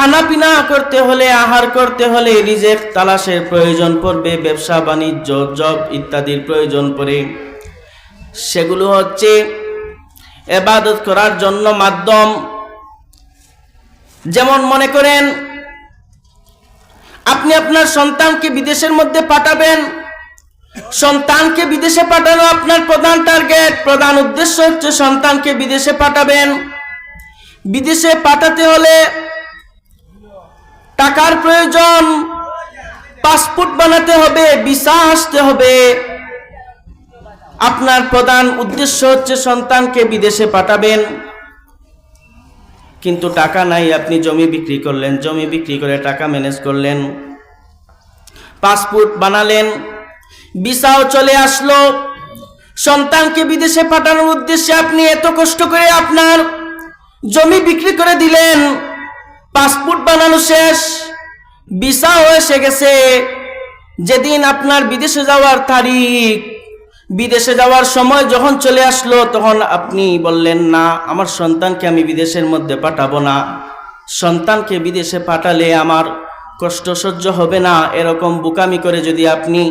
খানা পিনা করতে হলে, আহার করতে হলে রিজিক তালাশের প্রয়োজন পড়বে, ব্যবসা বাণিজ্য জব ইত্যাদির প্রয়োজন পড়ে। সেগুলো হচ্ছে ইবাদত করার জন্য মাধ্যম। যেমন মনে করেন আপনি আপনার সন্তানকে বিদেশের মধ্যে পাঠাবেন, সন্তানকে বিদেশে পাঠানো আপনার প্রধান টার্গেট, প্রধান উদ্দেশ্য হচ্ছে সন্তানকে বিদেশে পাঠাবেন। বিদেশে পাঠাতে হলে টাকার প্রয়োজন, পাসপোর্ট বানাতে হবে, ভিসা আসতে হবে। আপনার প্রধান উদ্দেশ্য হচ্ছে সন্তানকে বিদেশে পাঠাবেন, কিন্তু টাকা নাই, আপনি জমি বিক্রি করলেন, জমি বিক্রি করে টাকা ম্যানেজ করলেন, পাসপোর্ট বানালেন, ভিসাও চলে আসলো। সন্তানকে বিদেশে পাঠানোর উদ্দেশ্যে আপনি এত কষ্ট করে আপনার জমি বিক্রি করে দিলেন, পাসপোর্ট বানানো শেষ, ভিসাও এসে গেছে। যেদিন আপনার বিদেশে যাওয়ার তারিখ, বিদেশে যাওয়ার সময় যখন চলে আসলো, তখন আপনি বললেন না, আমার সন্তানকে আমি বিদেশের মধ্যে পাঠাবো না, সন্তানকে বিদেশে পাঠালে আমার কষ্ট সহ্য হবে না। এরকম বোকামি করে যদি আপনি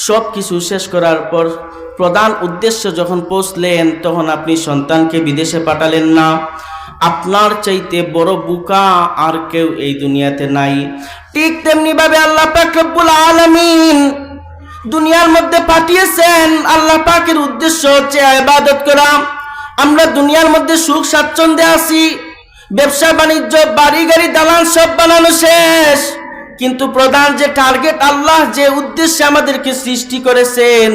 সব কিছু শেষ করার পর প্রধান উদ্দেশ্য যখন পৌঁছলেন, তখন আপনি সন্তানকে বিদেশে পাঠালেন না, আপনার চাইতে বড় বোকা আর কেউ এই দুনিয়াতে নাই। ঠিক তেমনি ভাবে আল্লাহ পাক রব্বুল আলামিন দুনিয়ার মধ্যে পাঠিয়েছেন। আল্লাহ পাকের উদ্দেশ্য হচ্ছে ইবাদত করা। আমরা দুনিয়ার মধ্যে সুখ স্বাচ্ছন্দ্যে আছি, ব্যবসা বাণিজ্য বাড়ি গাড়ি দালান সব বানানো শেষ, কিন্তু প্রধান যে টার্গেট, আল্লাহ যে উদ্দেশ্যে আমাদেরকে সৃষ্টি করেছেন,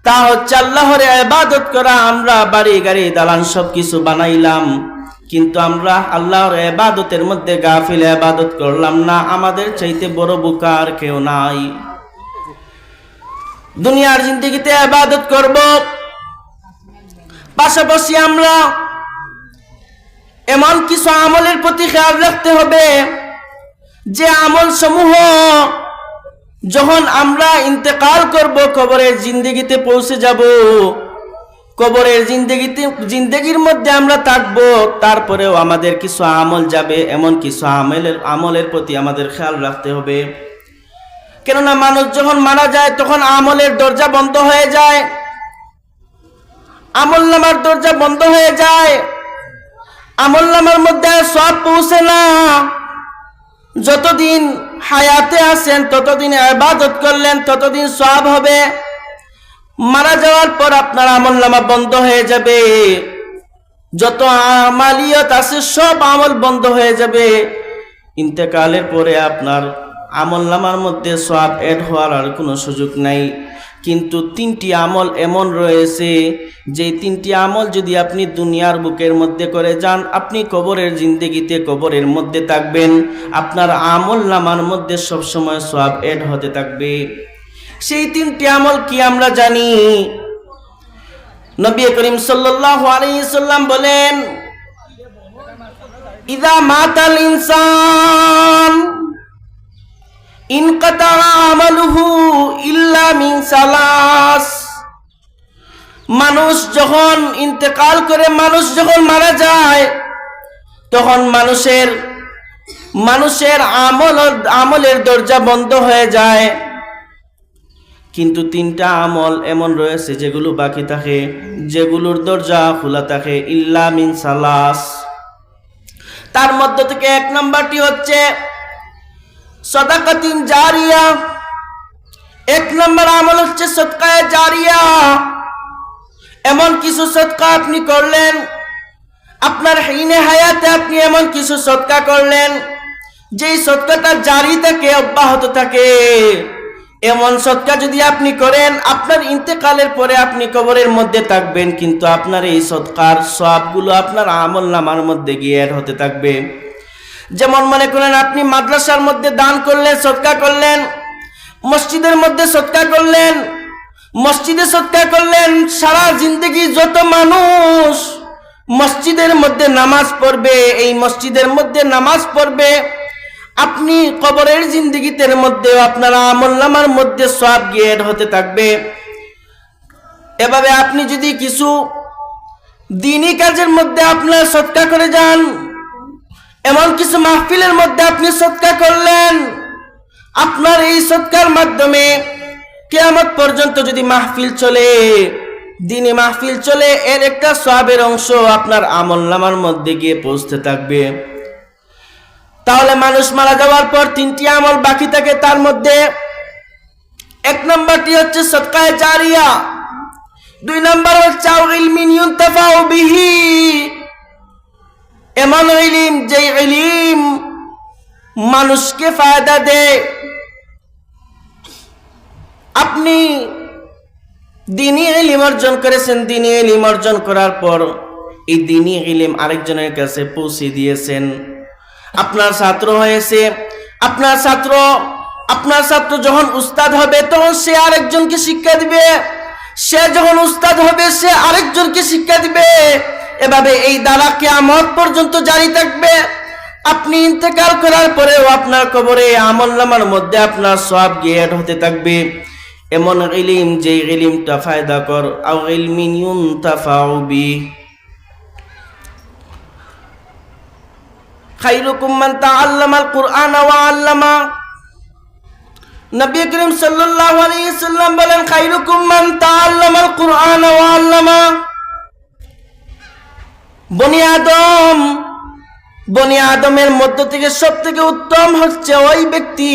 তা হচ্ছে আল্লাহর ইবাদত করা। আমরা বাড়ি গাড়ি দালান সব কিছু বানাইলাম, কিন্তু আমরা আল্লাহর ইবাদতের মধ্যে গাফিল, ইবাদত করলাম না। আমাদের চাইতে বড় বোকা আর কেউ নাই। দুনিয়ার জিন্দেগিতে ইবাদত করব, পাশাপাশি আমরা এমন কিছু আমলের প্রতি খেয়াল রাখতে হবে যে আমল সমূহ যখন আমরা ইন্তেকাল করব, কবরের জিন্দেগিতে পৌঁছে যাব, কবরের জিন্দেগির মধ্যে আমরা থাকবো, তারপরেও আমাদের কিছু আমল যাবে। এমন কিছু আমলের প্রতি আমাদের খেয়াল রাখতে হবে। কেননা মানুষ যখন মারা যায়, তখন আমলের দরজা বন্ধ হয়ে যায়, আমলনামার দরজা বন্ধ হয়ে যায়, আমলনামার মধ্যে সব পৌঁছে না। যতদিন হায়াতে আছেন ততদিন ইবাদত করলেন, ততদিন সওয়াব হবে। মারা যাওয়ার পর আপনার আমলনামা বন্ধ হয়ে যাবে, যত আমালিয়ত আছে সব আমল বন্ধ হয়ে যাবে। ইন্তেকালের পরে আপনার আমলনামার মধ্যে সওয়াব এড হওয়ার আর কোনো সুযোগ নাই। কিন্তু 3টি আমল এমন রয়েছে, যে 3টি আমল যদি আপনি দুনিয়ার বুকের মধ্যে করে যান, আপনি কবরের জিন্দেগিতে কবরের মধ্যে থাকবেন, আপনার আমলনামার মধ্যে সবসময় সওয়াব এড হতে থাকবে। সেই 3টি আমল কি আমরা জানি। নবী করিম সাল্লাল্লাহু আলাইহি সাল্লাম বলেন, ইযা মাতাল ইনসান ইনকাতা আমালুহু ইল্লা মিন সালাস। মানুষ যখন ইন্তেকাল করে, মানুষ যখন মারা যায়, তখন মানুষের আমলের দরজা বন্ধ হয়ে যায়। কিন্তু 3টা আমল এমন রয়েছে যেগুলো বাকি থাকে, যেগুলোর দরজা খোলা থাকে, ইল্লা মিন সালাস। তার মধ্য থেকে 1 নম্বরটি হচ্ছে সাদাকাতিন জারিয়া। 1 নম্বর আমল হচ্ছে সদকায়ে জারিয়া। এমন কিছু সদকা আপনি করলেন, আপনার হিনে হায়াতে আপনি এমন কিছু সদকা করলেন, যেই সদকাটা জারি থাকে, অব্যাহত থাকে। এমন সদকা যদি আপনি করেন, আপনার ইন্তেকালের পরে আপনি কবরের মধ্যে থাকবেন, কিন্তু আপনার এই সদকার সওয়াবগুলো আপনার আমলনামার মধ্যে গিয়ে এড হতে থাকবে। যেমন মনে করেন আপনি মাদ্রাসার মধ্যে দান করলেন, সদকা করলেন, মসজিদের মধ্যে সদকা করলেন, মসজিদে সদকা করলেন। সারা জিন্দেগি যত মানুষ মসজিদের মধ্যে নামাজ পড়বে, এই মসজিদের মধ্যে নামাজ পড়বে, আপনি কবরের জিন্দেগিতে মধ্যে আপনার আমলনামার মধ্যে সওয়াব গিয়ে এড হতে থাকবে। এভাবে আপনি যদি কিছু দ্বীনি কাজের মধ্যে আপনার সদকা করে যান, এমন কিছু মাহফিলের মধ্যে আপনি সদকা করলেন, আপনার এই সদকার মাধ্যমে কিয়ামত পর্যন্ত যদি মাহফিল চলে, দিনে মাহফিল চলে, এর একটা সওয়াবের অংশ আপনার আমলনামার মধ্যে গিয়ে পৌঁছতে থাকবে। তাহলে মানুষ মারা যাওয়ার পর তিনটি আমল বাকি থাকে, তার মধ্যে এক নম্বরটি হচ্ছে সদকায়ে জারিয়া, দুই নম্বর হচ্ছে ইলমিন ইউনতাফাউ বিহি, এমন ইলম যে ইলম মানুষকে ফায়দা দেয়। আপনি দ্বীনি ইলম অর্জন করেছেন, দ্বীনি ইলম অর্জন করার পর এই দ্বীনি ইলম আরেকজনের কাছে পৌঁছে দিয়েছেন, আপনার ছাত্র হয়েছে, আপনার ছাত্র যখন উস্তাদ হবে তখন সে আরেকজনকে শিক্ষা দিবে, সে যখন উস্তাদ হবে সে আরেকজনকে শিক্ষা দিবে, এভাবে এই দ্বারা কিয়ামত পর্যন্ত জারি থাকবে। আপনি ইন্তেকাল করার পরেও আপনার কবরে আমলনামার মধ্যে আপনার সওয়াব গিয়ে অ্যাড হতে থাকবে। এমন ইলম যে ইলমটা ফায়দা কর, আও ইলমিন ইউনতাফাউ বি। খায়রুকুম মান তাআল্লামাল কুরআন ওয়া আল্লামা। নবী করিম সাল্লাল্লাহু আলাইহি সাল্লাম বলেন, খায়রুকুম মান তাআল্লামাল কুরআন ওয়া আল্লামা। বনি আদমের মধ্য থেকে সবথেকে উত্তম হচ্ছে ওই ব্যক্তি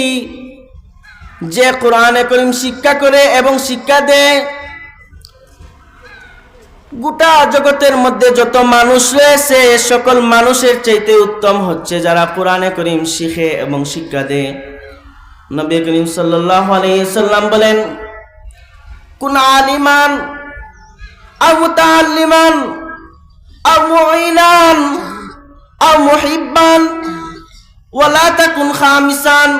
যে কোরআনে কারীম শিক্ষা করে এবং শিক্ষা দেয়। গোটা জগতের মধ্যে যত মানুষ রয়েছে সকল মানুষের চাইতে উত্তম হচ্ছে যারা কোরআনে কারীম শিখে এবং শিক্ষা দেয়। নবী করিম সাল্লাল্লাহু আলাইহি সাল্লাম বলেন, কুন আলিমান আও মুতাআল্লিমান আও মুঈনান আও মুহিব্বান ওয়ালা তাকুন খামিসান।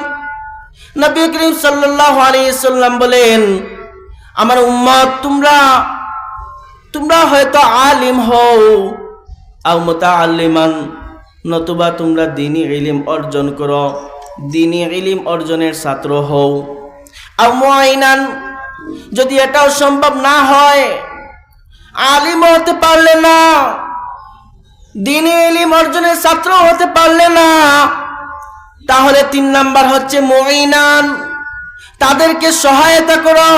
নবী করিম সাল্লাল্লাহু আলাইহি সাল্লাম বলেন, আমার উম্মত তোমরা হয়তো আলিম হও, আও মুতাআল্লিমান, নতুবা তোমরা দ্বীনি ইলম অর্জন করো, দ্বীনি ইলম অর্জনের ছাত্র হও, আও মুঈনান, যদি এটাও সম্ভব না হয়, আলিম হতে পারলে না, দ্বীনি ইলম অর্জনের ছাত্র হতে পারলে না, তাহলে 3 নাম্বার হচ্ছে মুঈনান, তাদেরকে সহায়তা করো।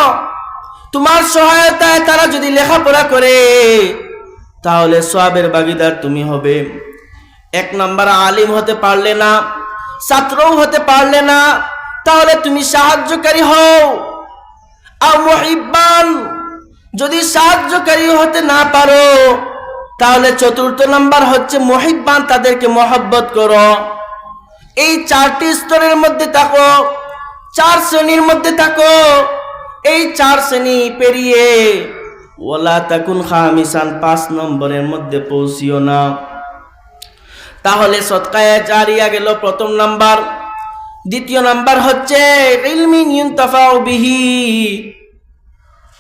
তোমার সহায়তায় তারা যদি লেখাপড়া করে তাহলে সওয়াবের ভাগীদার তুমি হবে। 1 নাম্বার আলিম হতে পারলে না, ছাত্রও হতে পারলে না, তাহলে তুমি সাহায্যকারী হও। আর মুহিব্বান, যদি সাহায্যকারী হতে না পারো তাহলে 4 নাম্বার হচ্ছে মুহিব্বান, তাদেরকে মহব্বত করো। এই 4টি স্তরের মধ্যে থাকো, 4 শ্রেণীর মধ্যে থাকো। এই 4 শ্রেণী পেরিয়ে ওয়ালা তাকুন খামিসান, 5 নম্বরের মধ্যে পৌঁছিও না। তাহলে সদকায়ে জারিয়া গেল প্রথম নাম্বার। দ্বিতীয় নাম্বার হচ্ছে ইলমিন ইউনতাফাউ বিহি,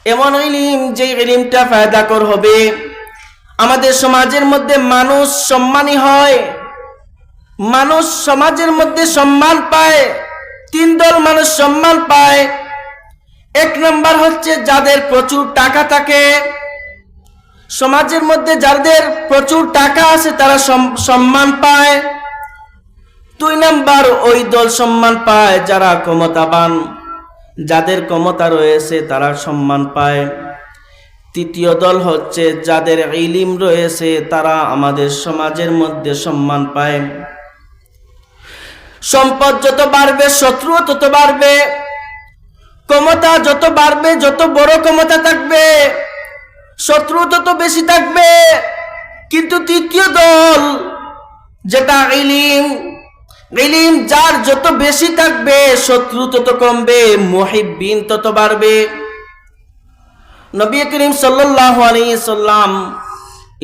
এমন ইলম যে ইলমটা ফায়দাকর হবে। আমাদের সমাজের মধ্যে মানুষ সম্মানী হয়, মানুষ সমাজের মধ্যে সম্মান পায়। 3 দল মানুষ সম্মান পায়। 1 নাম্বার হচ্ছে যাদের প্রচুর টাকা থাকে, সমাজের মধ্যে যাদের প্রচুর টাকা আছে তারা সম্মান পায়। 2 নাম্বার ওই দল সম্মান পায় যারা ক্ষমতাবান, যাদের ক্ষমতা রয়েছে তারা সম্মান পায়। 3য় দল হচ্ছে যাদের ইলম রয়েছে তারা আমাদের সমাজের মধ্যে সম্মান পায়। সম্পদ যত বাড়বে শত্রু তত বাড়বে, ক্ষমতা যত বাড়বে, যত বড় ক্ষমতা থাকবে শত্রু তত বেশি থাকবে। কিন্তু 3য় দল যেটা ইলম যার যত বেশি থাকবে শত্রু তত কমবে, মুহিব্বিন তত বাড়বে। নবী করিম সাল্লাল্লাহু আলাইহি সাল্লাম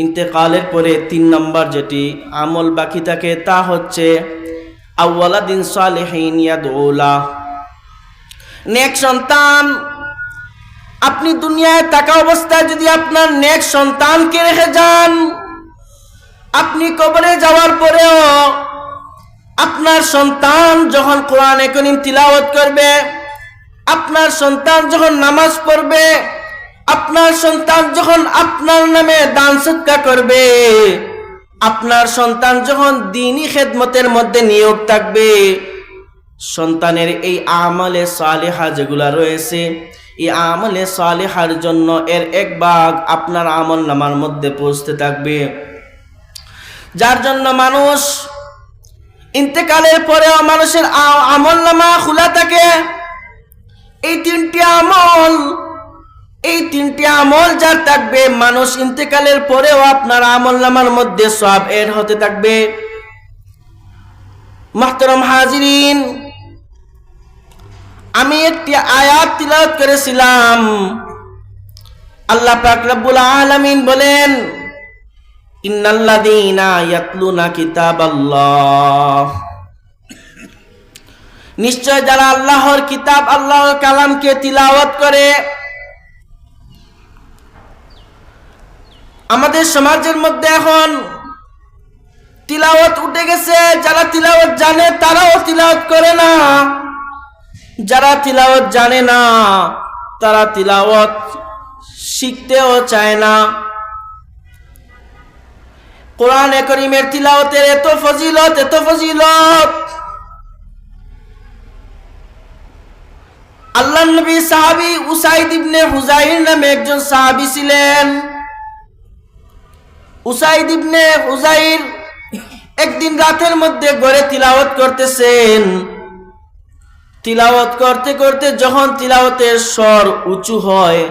ইন্তেকালের পরে 3 নাম্বার যেটি আমল বাকি থাকে তা হচ্ছে আওয়ালাদিন সালিহিন ইয়াদউলা, নেক সন্তান। আপনি দুনিয়ায় থাকা অবস্থায় যদি আপনার নেক সন্তানকে রেখে যান, আপনি কবরে যাওয়ার পরেও আপনার সন্তান যখন কোরআনে কারীম তিলাওয়াত করবে, আপনার সন্তান যখন নামাজ পড়বে, আপনার সন্তান যখন আপনার নামে দান সদকা করবে, আপনার সন্তান যখন দ্বীনি খেদমতের মধ্যে নিয়োগ থাকবে, সন্তানের এই আমলে সালেহা যেগুলা রয়েছে, এই আমলে সালেহার জন্য এর এক ভাগ আপনার আমল নামার মধ্যে পৌঁছতে থাকবে, যার জন্য মানুষ ইন্তেকালের পরেও মানুষের আমল নামা খোলা থাকে। এই তিনটি আমল যার থাকবে, মানুষ ইন্তেকালের পরেও আপনার আমল নামার মধ্যে সওয়াব এড হতে থাকবে। মুহতারাম হাজিরিন, আমি একটি আয়াত তিলাওয়াত করেছিলাম। আল্লাহ পাক রব্বুল আলামিন বলেন, ইন্নাল্লাযীনা ইয়াতলুনা কিতাবাল্লাহ, নিশ্চয় যারা আল্লাহর কিতাব, আল্লাহর কালামকে তিলাওয়াত করে। আমাদের সমাজের মধ্যে এখন তিলাওয়াত উঠে গেছে, যারা তিলাওয়াত জানে তারাও তিলাওয়াত করে না, যারা তিলাওয়াত জানে না তারা তিলাওয়াত শিখতেও চায় না। কোরআনে কারীমের তিলাওয়াতের এত ফজিলত, আল্লাহর নবী সাহাবী উসাইদ ইবনে হুযাইর নামে একজন সাহাবী ছিলেন। উসাইদ ইবনে হুযাইর একদিন রাতের মধ্যে ঘরে তিলাওয়াত করতেছেন। তিলাওয়াত করতে করতে যখন তিলাওয়াতের স্বর উঁচু হয়,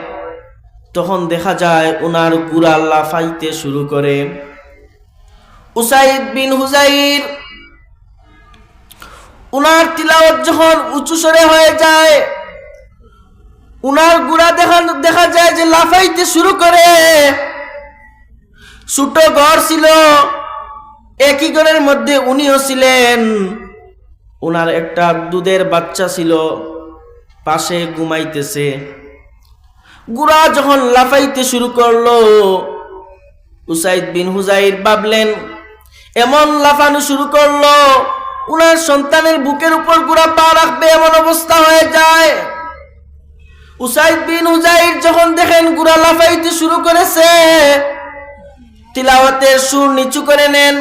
তখন দেখা যায় উনার গুরা লাফাইতে শুরু করে। উসাইদ বিন হুযাইর উনার তিলাওয়াত যখন উঁচু স্বরে হয়ে যায়, উনার গুড়া দেখা যায় যে লাফাইতে শুরু করে। ছোট ঘর ছিল, একই ঘরের মধ্যে উনিও ছিলেন, উনার একটা দুধের বাচ্চা ছিল পাশে ঘুমাইতেছে। গুড়া যখন লাফাইতে শুরু করলো, উসাইদ বিন হুযাইর ভাবলেন এমন লাফানো শুরু করলো, উনার সন্তানের বুকের উপর গুড়া পা রাখবে এমন অবস্থা হয়ে যায়। উসাইদ বিন হুযাইর যখন দেখেন গুড়া লাফাইতে শুরু করেছে, তিলাওয়াতের সুর নিচু করে নেন।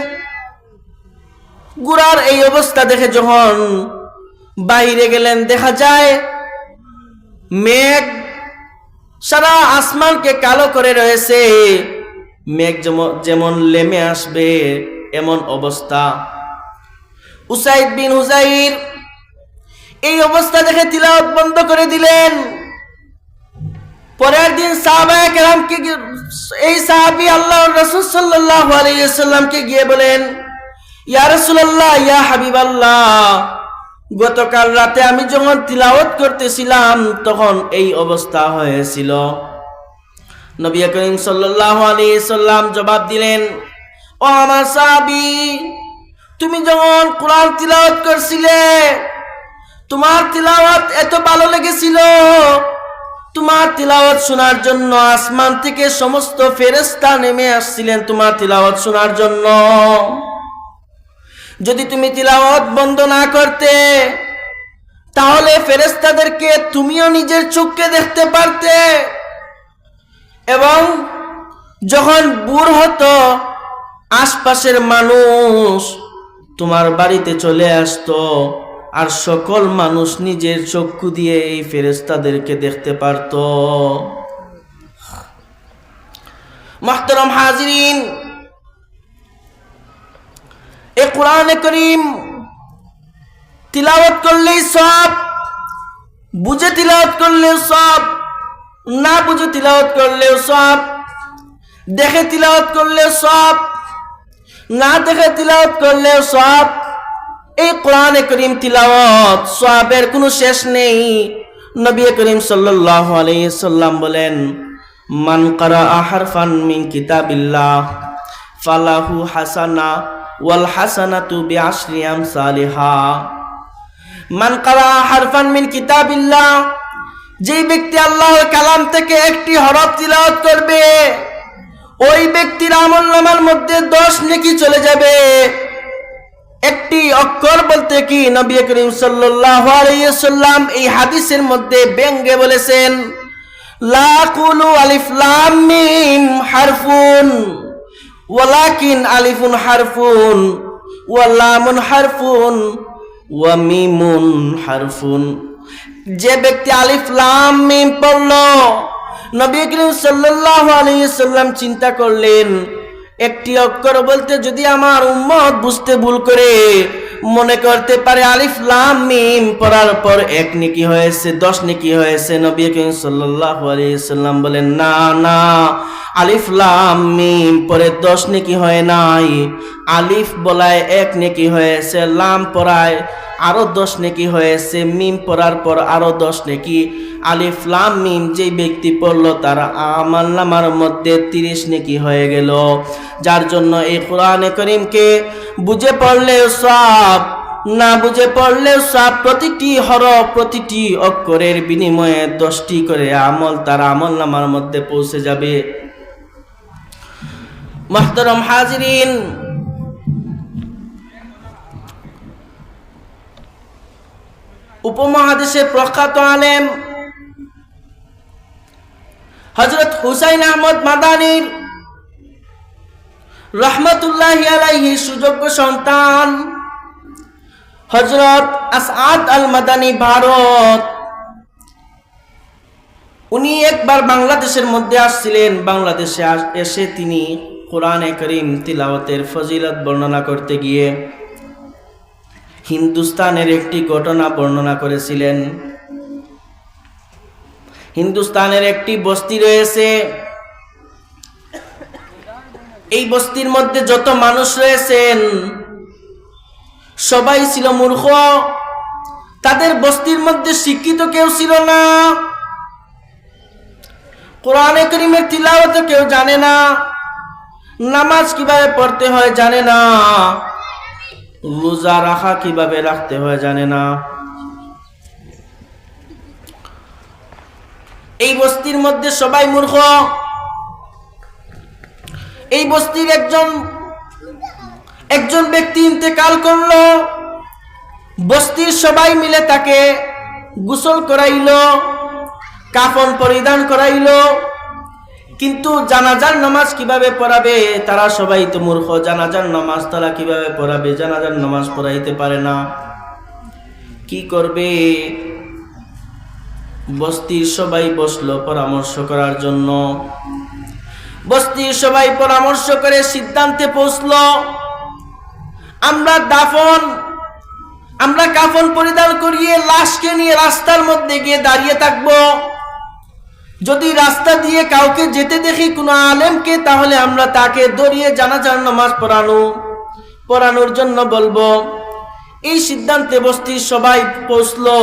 গুড়ার এই অবস্থা দেখে যখন বাইরে গেলেন, দেখা যায় মেঘ সারা আসমানকে কালো করে রয়েছে, মেঘ যেমন লেমে আসবে এমন অবস্থা। উসাইদ বিন হুযাইর এই অবস্থা দেখে তিলাওয়াত বন্ধ করে দিলেন। পরের দিন সাহাবায়ে কেরামকে, এই সাহাবী আল্লাহর রাসূল সাল্লাল্লাহু আলাইহি ওয়াসাল্লামকে গিয়ে বলেন, ইয়া রাসূলুল্লাহ, ইয়া হাবিবাল্লাহ, গতকাল রাতে আমি যখন তিলাওয়াত করতেছিলাম তখন এই অবস্থা হয়েছিল। নবী করিম সাল্লাল্লাহু আলাইহি ওয়াসাল্লাম জবাব দিলেন, ও আমার সাহাবী, তুমি যখন কোরআন তিলাওয়াত করছিলে, তোমার তিলাওয়াত এত ভালো লেগেছিল, তোমার তিলাওয়াত শোনার জন্য আসমান থেকে সমস্ত ফেরেশতা নেমে আসছিলেন তোমার তিলাওয়াত শোনার জন্য। যদি তুমি তিলাওয়াত বন্ধ না করতে, তাহলে ফেরেশতাদেরকে তুমিও নিজের চোখে দেখতে পারতে, এবং যখন ভোর হতো আশপাশের মানুষ তোমার বাড়িতে চলে আসতো, আর সকল মানুষ নিজের চক্ষু দিয়ে এই ফেরেশতাদেরকে দেখতে পারত। মুহতারাম হাজিরিন, এই কোরআনে কারীম তিলাওয়াত করলেই সওয়াব, বুঝে তিলাওয়াত করলেও সওয়াব, না বুঝে তিলাওয়াত করলেও সওয়াব, দেখে তিলাওয়াত করলেও সওয়াব, না দেখে তিলাওয়াত করলেও সওয়াব। এই কোরআনে কারীম তিলাওয়াত সওয়াবের কোনো শেষ নেই। নবী করিম সাল্লাল্লাহু আলাইহি ওয়াসাল্লাম বলেন, মান ক্বারাআ হারফান মিন কিতাবিল্লাহ ফালাহু হাসানা ওয়াল হাসানাতু বিআশরি আমসালিহা। মান ক্বারাআ হারফান মিন কিতাবিল্লাহ, যেই ব্যক্তি আল্লাহর কালাম থেকে একটি হরফ তিলাওয়াত করবে, ওই ব্যক্তির আমলনামার মধ্যে 10 নেকি চলে যাবে। একটি অক্ষর বলতে কি নবী করিম সাল্লাল্লাহু আলাইহি ওয়াসাল্লাম এই হাদিসের মধ্যে ব্যঙ্গে বলেছেন, লা কুলু আলিফ লাম মিম হারফুন ওয়ালাকিন আলিফুন হারফুন ওয়া লামুন হারফুন ওয়া মিমুন হারফুন। যে ব্যক্তি আলিফ লাম মিম পড়ল, নবী করিম সাল্লাল্লাহু আলাইহি সাল্লাম চিন্তা করলেন, একটি অক্ষর বলতে যদি আমার উম্মত বুঝতে ভুল করে মনে করতে পারে আলিফ লাম মিম পড়ার পর 1 নেকি হয়েছে, 10 নেকি হয়েছে, নবী করিম সাল্লাল্লাহু আলাইহি সাল্লাম বলেন, না না, আলিফ লাম মিম পরে 10 নেকি হয় নাই, আলিফ বলায় 1 নেকি হয়েছে, লাম পড়ায় আরো 10 নেকি হয়েছে, মিম পড়ার পর আরো 10 নেকি। আলিফ লাম মিম যে ব্যক্তি পড়লো তার আমলনামার মধ্যে 30 নেকি হয়ে গেল। যার জন্য এই কোরআনে কারীমকে বুঝে পড়লেও সওয়াব, না বুঝে পড়লেও সওয়াব। প্রতিটি হরফ, প্রতিটি অক্ষরের বিনিময়ে 10টি করে আমল তার আমলনামার মধ্যে পৌঁছে যাবে। মুহতারাম হাজিরিন, উপমহাদেশের প্রখ্যাত আলেম হযরত হুসাইন আহমদ মাদানীর রাহমাতুল্লাহি আলাইহি সুযোগ্য সন্তান হযরত আসআদ আল মাদানী ভারত, উনি একবার বাংলাদেশের মধ্যে আসছিলেন। বাংলাদেশে এসে তিনি কোরআনে কারীম তিলাওয়াতের ফজিলত বর্ণনা করতে গিয়ে হিন্দুস্তানের একটি ঘটনা বর্ণনা করেছিলেন। হিন্দুস্তানের একটি বস্তি রয়েছে, এই বস্তির মধ্যে যত মানুষ রয়েছেন সবাই ছিল মূর্খ। তাদের বস্তির মধ্যে শিক্ষিত কেউ ছিল না, কোরআনে কারীমের তিলাওয়াত কেউ জানে না, নামাজ কিভাবে পড়তে হয় জানে না, রোজা রাখা কিভাবে রাখতে হয় জানে না। এই বস্তির মধ্যে সবাই মূর্খ। এই বস্তির একজন ব্যক্তি ইন্তেকাল করলো, বস্তির সবাই মিলে তাকে গোসল করাইলো, কাফন পরিধান করাইলো, কিন্তু জানাজার নামাজ কিভাবে পড়াবে? তারা সবাই তো মূর্খ, জানাজার নামাজ তারা কিভাবে পড়াবে? জানাজার নামাজ পড়াইতে পারে না, কি করবে? বস্তির সবাই বসলো পরামর্শ করার জন্য। বস্তির সবাই পরামর্শ করে সিদ্ধান্তে পৌঁছলো, আমরা কাফন পরিধান করিয়ে লাশকে নিয়ে রাস্তার মধ্যে গিয়ে দাঁড়িয়ে থাকবো। যদি রাস্তা দিয়ে কাউকে যেতে দেখি কোনো আলেমকে, তাহলে আমরা তাকে ধরিয়ে জানাজার নামাজ পড়ানোর জন্য বলবো। এই সিদ্ধান্তে বস্তির সবাই পৌঁছলো।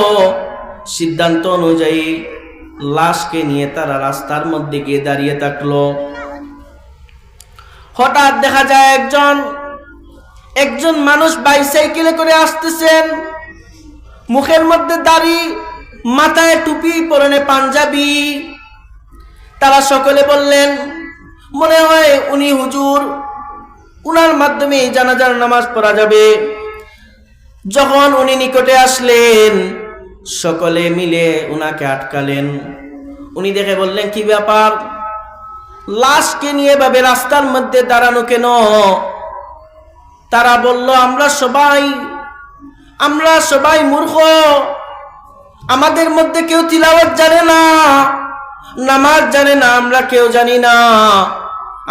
সিদ্ধান্ত অনুযায়ী লাশকে নিয়ে তারা রাস্তার মধ্যে গিয়ে দাঁড়িয়ে থাকলো। হঠাৎ দেখা যায় একজন মানুষ বাইসাইকেলে করে আসতেছেন, মুখের মধ্যে দাড়ি, মাথায় টুপি, পরনে পাঞ্জাবি। তারা সকলে বললেন, মনে হয় উনি হুজুর, উনার মাধ্যমে জানাজার নামাজ পড়া যাবে। যখন উনি নিকটে আসলেন, সকলে মিলে উনাকে আটকালেন। উনি দেখে বললেন, কি ব্যাপার, লাশকে নিয়ে ভাবে রাস্তার মধ্যে দাঁড়ানো কেন? তারা বলল, আমরা সবাই মূর্খ, আমাদের মধ্যে কেউ তিলাওয়াত জানে না, নামাজ জানে না, আমরা কেউ জানি না।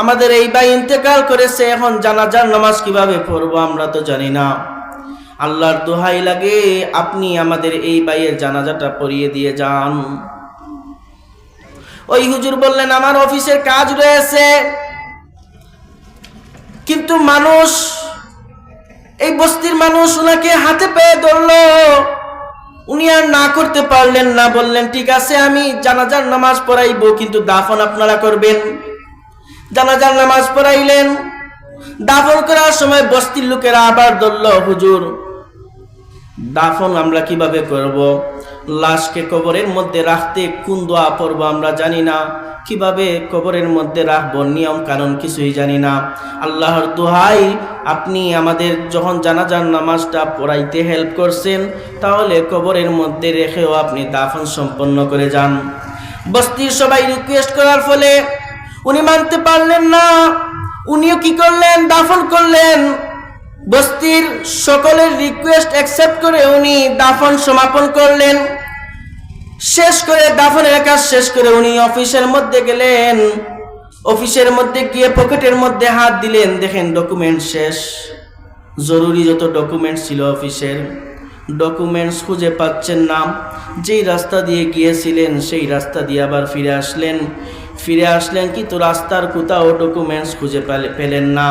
আমাদের এই ভাই ইন্তেকাল করেছে, এখন জানাজার নামাজ কিভাবে পড়বো আমরা তো জানি না। আল্লাহর দোহাই লাগে, আপনি আমাদের এই ভাইয়ের জানাজাটা পড়িয়ে দিয়ে যান। ওই হুজুর বললেন, আমার অফিসের কাজ রয়েছে। কিন্তু এই বস্তির মানুষ উনাকে হাতে পেয়ে ধরলো, উনি আর না করতে পারলেন না। বললেন, ঠিক আছে, আমি জানাজার নামাজ পড়াইবো, কিন্তু দাফন আপনারা করবেন। জানাজার নামাজ পড়াইলেন। দাফন করার সময় বস্তির লোকেরা আবার ধরল, হুজুর দাফন আমরা কিভাবে করব? লাশকে কবরের মধ্যে রাখতে কোন দোয়া পড়বো আমরা জানি না, কিভাবে কবরের মধ্যে রাখবো, নিয়ম কানুন কিছুই জানি না। আল্লাহর দোহাই, আপনি আমাদের যখন জানাজার নামাজটা পড়াইতে হেল্প করছেন, তাহলে কবরের মধ্যে রেখেও আপনি দাফন সম্পন্ন করে যান। বস্তির সবাই রিকোয়েস্ট করার ফলে উনি মানতে পারলেন না। উনিও কি করলেন, দাফন করলেন। বস্তির সকলের রিকোয়েস্ট অ্যাকসেপ্ট করে উনি দাফন সমাপন করলেন। শেষ করে দাফনের কাজ শেষ করে উনি অফিসের মধ্যে গেলেন। অফিসের মধ্যে গিয়ে পকেটের মধ্যে হাত দিলেন, দেখেন ডকুমেন্ট শেষ। জরুরি যত ডকুমেন্ট ছিল অফিসের ডকুমেন্টস খুঁজে পাচ্ছেন না। যেই রাস্তা দিয়ে গিয়েছিলেন সেই রাস্তা দিয়ে আবার ফিরে আসলেন কিন্তু রাস্তার কোথাও ডকুমেন্টস খুঁজে পেলেন না।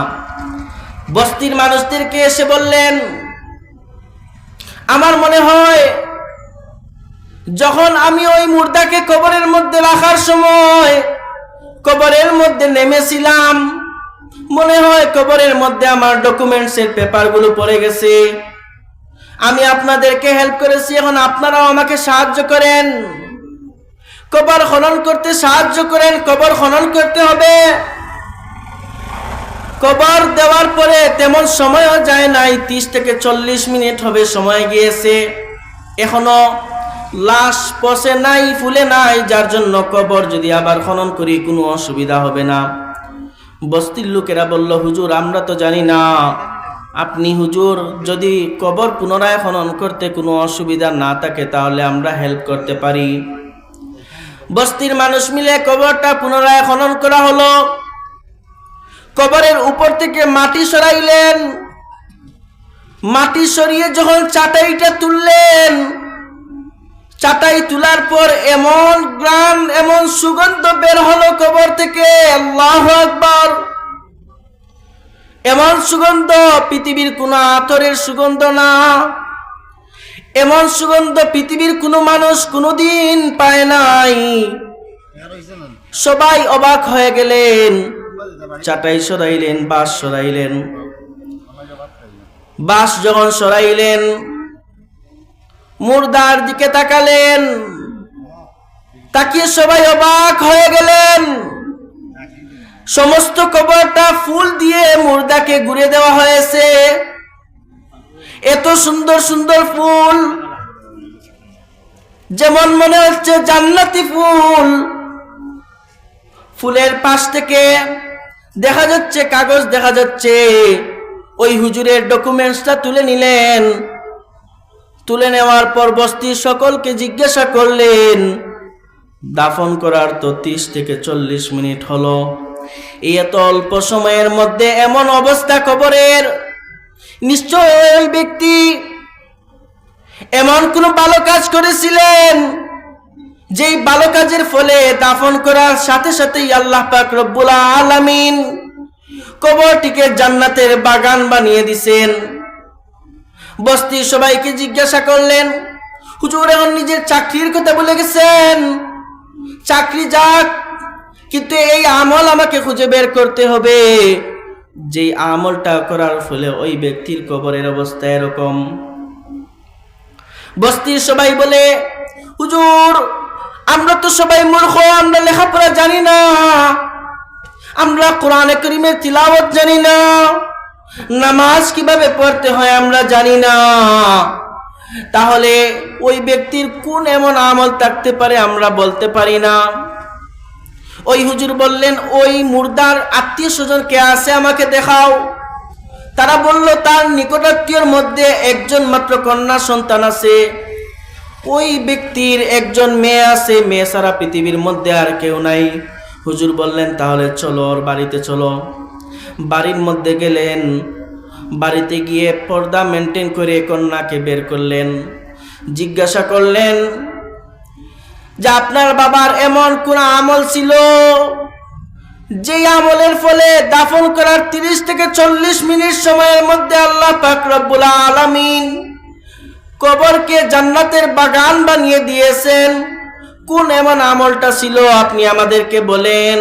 বস্তির মানুষদেরকে এসে বললেন, আমার মনে হয় যখন আমি ওই মুর্দাকে কবরের মধ্যে রাখার সময় কবরের মধ্যে নেমেছিলাম, মনে হয় কবরের মধ্যে আমার ডকুমেন্টসের পেপারগুলো পড়ে গেছে। আমি আপনাদেরকে হেল্প করেছি, এখন আপনারাও আমাকে সাহায্য করেন, কবর খনন করতে সাহায্য করেন। কবর খনন করতে হবে। কবর দেওয়ার পরে তেমন সময়ও যায় নাই, 30 থেকে 40 মিনিট হবে সময় গিয়েছে, এখনো লাশ পচে নাই, ফুলে নাই, যার জন্য কবর যদি আবার খনন করি কোনো অসুবিধা হবে না। বস্তির লোকেরা বলল, হুজুর আমরা তো জানি না, আপনি হুজুর যদি কবর পুনরায় খনন করতে কোনো অসুবিধা না থাকে তাহলে আমরা হেল্প করতে পারি। বস্তির মানুষ মিলে কবরটা পুনরায় খনন করা হলো। কবরের উপর থেকে মাটি সরাইলেন। মাটি সরিয়ে যখন চাটাইটা তুললেন, চাটাই তোলার পর এমন গ্রাম, এমন সুগন্ধ বের হলো কবর থেকে, আল্লাহু আকবার। এমন সুগন্ধ পৃথিবীর কোনো আতরের সুগন্ধ না, এমন সুগন্ধ পৃথিবীর কোনো মানুষ কোনোদিন পায় নাই। সবাই অবাক হয়ে গেলেন। চাটাই সরাইলেন, বাঁশ সরাইলেন। বাঁশ যখন সরাইলেন, মুর্দার দিকে তাকালেন, তাকিয়ে সবাই অবাক হয়ে গেলেন। সমস্ত কবরটা ফুল দিয়ে মুর্দাকে ঘুরে দেওয়া হয়েছে। এত সুন্দর সুন্দর ফুল, যেমন মনে হচ্ছে জান্নাতি ফুল। ফুলের পাশ থেকে দেখা যাচ্ছে কাগজ, দেখা যাচ্ছে। ওই হুজুরের ডকুমেন্টসটা তুলে নিলেন। তুলে নেওয়ার পর বস্তির সকলকে জিজ্ঞাসা করলেন, দাফন করার তো 30 থেকে 40 মিনিট হলো, এই এত অল্প সময়ের মধ্যে এমন অবস্থা কবরের, নিশ্চয় ওই ব্যক্তি এমন কোন ভালো কাজ করেছিলেন যেই ভালো কাজের ফলে দাফন করার সাথে সাথেই আল্লাহ পাক রব্বুল আলামিন কবরটিকে জান্নাতের বাগান বানিয়ে দিয়েছেন। বস্তির সবাইকে জিজ্ঞাসা করলেন, হুজুর এখন নিজের চাকরির কথা বলে গেছেন, চাকরি যাক, কিন্তু এই আমল আমাকে খুঁজে বের করতে হবে যেই আমলটা করার ফলে ওই ব্যক্তির কবরের অবস্থা এরকম। বস্তির সবাই বলে, হুজুর আমরা তো সবাই মূর্খ, আমরা লেখাপড়া জানি না, আমরা কোরআনে কারীমের তিলাওয়াত জানি না, নামাজ কিভাবে পড়তে হয় আমরা জানি না, তাহলে ওই ব্যক্তির কোন এমন আমল থাকতে পারে আমরা বলতে পারি না। ওই হুজুর বললেন, ওই মুর্দার আত্মীয় স্বজন কে আছে আমাকে দেখাও। তারা বলল, তার নিকটাত্মীয়র মধ্যে একজন মাত্র কন্যা সন্তান আছে, ওই ব্যক্তির একজন মেয়ে আছে, মেয়ে ছাড়া পৃথিবীর মধ্যে আর কেউ নাই। হুজুর বললেন, তাহলে চলো ওর বাড়িতে চলো। বাড়ির মধ্যে গেলেন, বাড়িতে গিয়ে পর্দা মেনটেন করে কন্যাকে বের করলেন। জিজ্ঞাসা করলেন যে আপনার বাবার এমন কোন আমল ছিল যে আমলের ফলে দাফন করার 30 থেকে 40 মিনিট সময়ের মধ্যে আল্লাহ পাক রব্বুল আলামিন কবরকে জান্নাতের বাগান বানিয়ে দিয়েছেন, কোন এমন আমলটা ছিল আপনি আমাদেরকে বলেন।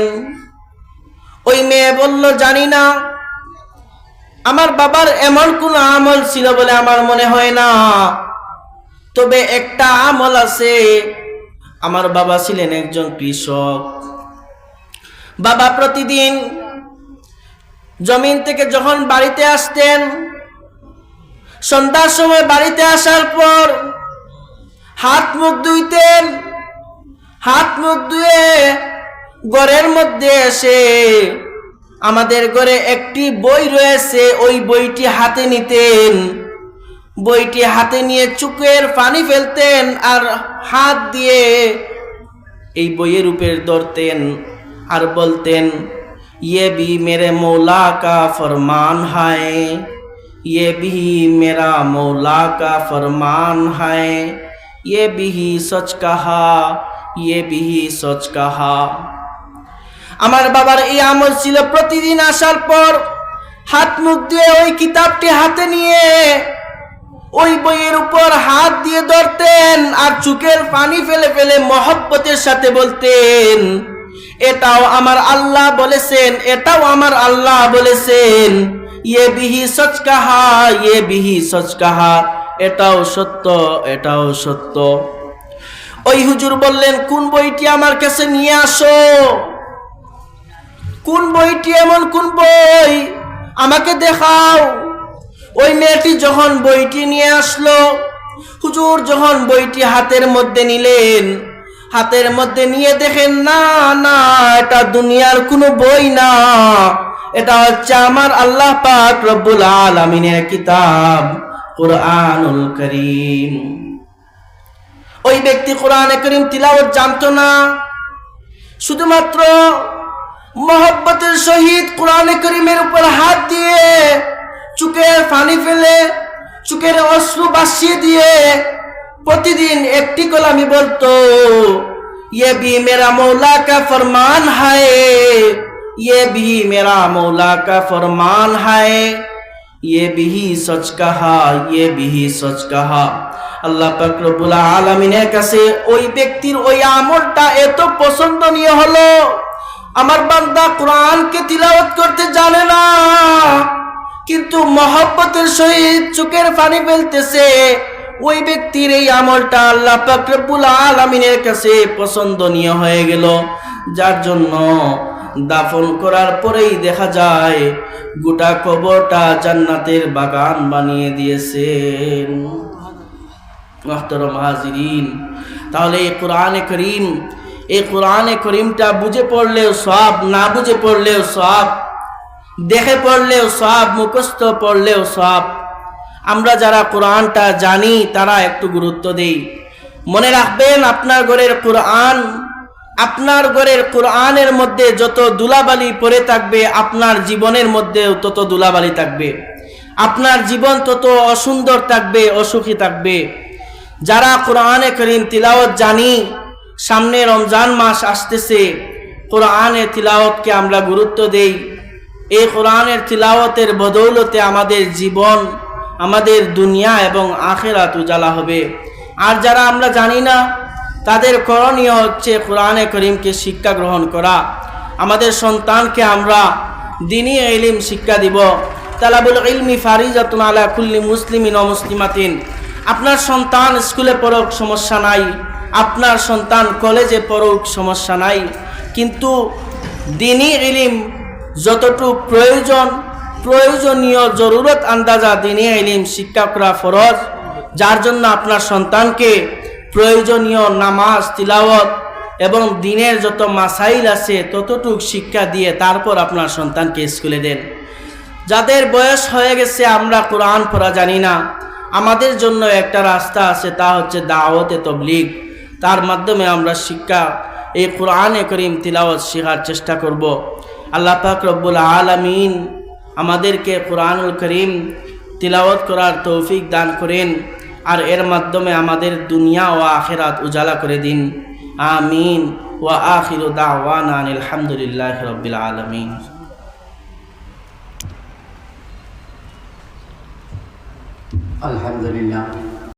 ওই মেয়ে বলল, জানি না, আমার বাবার এমন কোন আমল ছিল বলে আমার মনে হয় না, তবে একটা আমল আছে। আমার বাবা ছিলেন একজন কৃষক। বাবা প্রতিদিন জমিন থেকে যখন বাড়িতে আসতেন, সন্ধ্যার সময় বাড়িতে আসার পর হাত মুখ ধুইতেন, হাত মুখ ধুয়ে ঘরের মধ্যে এসে আমাদের ঘরে একটি বই রয়েছে, ওই বইটি হাতে নিতেন, বইটি হাতে নিয়ে চোখের পানি ফেলতেন আর হাত দিয়ে এই বইয়ের উপর ধরতেন আর বলতেন, ये भी मेरे मौला का फरमान है, ये भी मेरा मौला का फरमान है, ये भी सच कहा, ये भी सच कहा। আমার বাবার এই আমল ছিল প্রতিদিন আসার পর হাত মুখ দিয়ে ওই কিতাবটি হাতে নিয়ে ওই বইয়ের উপর হাত দিয়ে ধরতেন আর চোখের পানি ফেলে ফেলে মহব্বতের সাথে বলতেন, এটাও আমার আল্লাহ বলেছেন, এটাও আমার আল্লাহ বলেছেন, ये भी सच कहा, ये भी सच कहा, এটাও সত্য, এটাও সত্য। ওই হুজুর বললেন, কোন বইটি আমার কাছে নিয়ে আসো, কোন বইটি, এমন কোন বই আমাকে দেখাও। ওই মেয়েটি যখন বইটি নিয়ে আসলো, হুজুর যখন বইটি হাতের মধ্যে নিলেন, হাতের মধ্যে নিয়ে দেখেন, না না, এটা দুনিয়ার কোনো বই না, এটা হচ্ছে আমার আল্লাহ পাক রব্বুল আলামিনের কিতাব কুরআনুল কারীম। ওই ব্যক্তি কোরআনে কারীম তিলাওয়াত জানতো না, শুধুমাত্র মহব্বতের সহিত কোরআনে কারীমের উপর হাত দিয়ে চোখের পানি ফেলে চোখের অশ্রু বাসিয়ে দিয়ে প্রতিদিন একটি কলামি বলতো, ये भी मेरा मौला का फरमान है, ये भी मेरा मौला का फरमान है, ये भी सच कहा, ये भी सच कहा। আল্লাহ পাক রব্বুল আলামিনের কাছে ওই ব্যক্তির ওই আমলটা এত পছন্দনীয় হলো, আমার বান্দা কোরআনকে তিলাওয়াত করতে জানে না, কিন্তু মহব্বতের সহিত চোখের পানি ফেলতেছে। ওই ব্যক্তির এই আমলটা আল্লাহ পাক রব্বুল আলামিনের কাছে পছন্দনীয় হয়ে গেল, যার জন্য দাফন করার পরেই দেখা যায় গোটা কবরটা জান্নাতের বাগান বানিয়ে দিয়েছেন। মুহতারাম হাজিরিন, তাহলে এই কোরআনে কারীম, এই কোরআনে কারীমটা বুঝে পড়লেও সওয়াব, না বুঝে পড়লেও সওয়াব, দেখে পড়লেও সওয়াব, মুখস্থ পড়লেও সওয়াব। আমরা যারা কোরআনটা জানি তারা একটু গুরুত্ব দেই। মনে রাখবেন, আপনার ঘরের কোরআন, আপনার ঘরের কোরআনের মধ্যে যত ধুলাবালি পড়ে থাকবে, আপনার জীবনের মধ্যেও তত ধুলাবালি থাকবে, আপনার জীবন তত অসুন্দর থাকবে, অসুখী থাকবে। যারা কোরআনে কারীম তিলাওয়াত জানি, সামনে রমজান মাস আসতেছে, কোরআনের তিলাওয়াতকে আমরা গুরুত্ব দেই। এই কোরআনের তিলাওয়াতের বদৌলতে আমাদের জীবন, আমাদের দুনিয়া এবং আখিরাত উজালা হবে। আর যারা আমরা জানি না, তাদের করণীয় হচ্ছে কোরআনে কারীমকে শিক্ষা গ্রহণ করা। আমাদের সন্তানকে আমরা দ্বীনি ইলম শিক্ষা দিব। তালাবুল ইলমি ফারিজাতুন আলা কুল্লি মুসলিমিন ওয়া মুসলিমাতিন। আপনার সন্তান স্কুলে পড়ুক, সমস্যা নাই, আপনার সন্তান কলেজে পড়ুক, সমস্যা নাই, কিন্তু দ্বীনি ইলম যতটুকু প্রয়োজনীয় জরুরত আন্দাজা দ্বীনি ইলম শিক্ষা করা ফরজ। যার জন্য আপনার সন্তানকে প্রয়োজনীয় নামাজ, তিলাওয়াত এবং দ্বীনের যত মাসাইল আছে ততটুক শিক্ষা দিয়ে তারপর আপনার সন্তানকে স্কুলে দেন। যাদের বয়স হয়ে গেছে, আমরা কোরআন পড়া জানি না, আমাদের জন্য একটা রাস্তা আছে, তা হচ্ছে দাওয়াতে তাবলীগ। তার মাধ্যমে আমরা শিক্ষা, এই কোরআনে কারীম তিলাওয়াত শেখার চেষ্টা করব। আল্লাহ পাক রব্বুল আলামিন আমাদেরকে কোরআনুল কারীম তিলাওয়াত করার তৌফিক দান করেন, আর এর মাধ্যমে আমাদের দুনিয়া ও আখিরাত উজালা করে দিন। আমিন। ওয়া আখিরু দাওয়ানা আলহামদুলিল্লাহি রাব্বিল আলামিন। আলহামদুলিল্লাহ।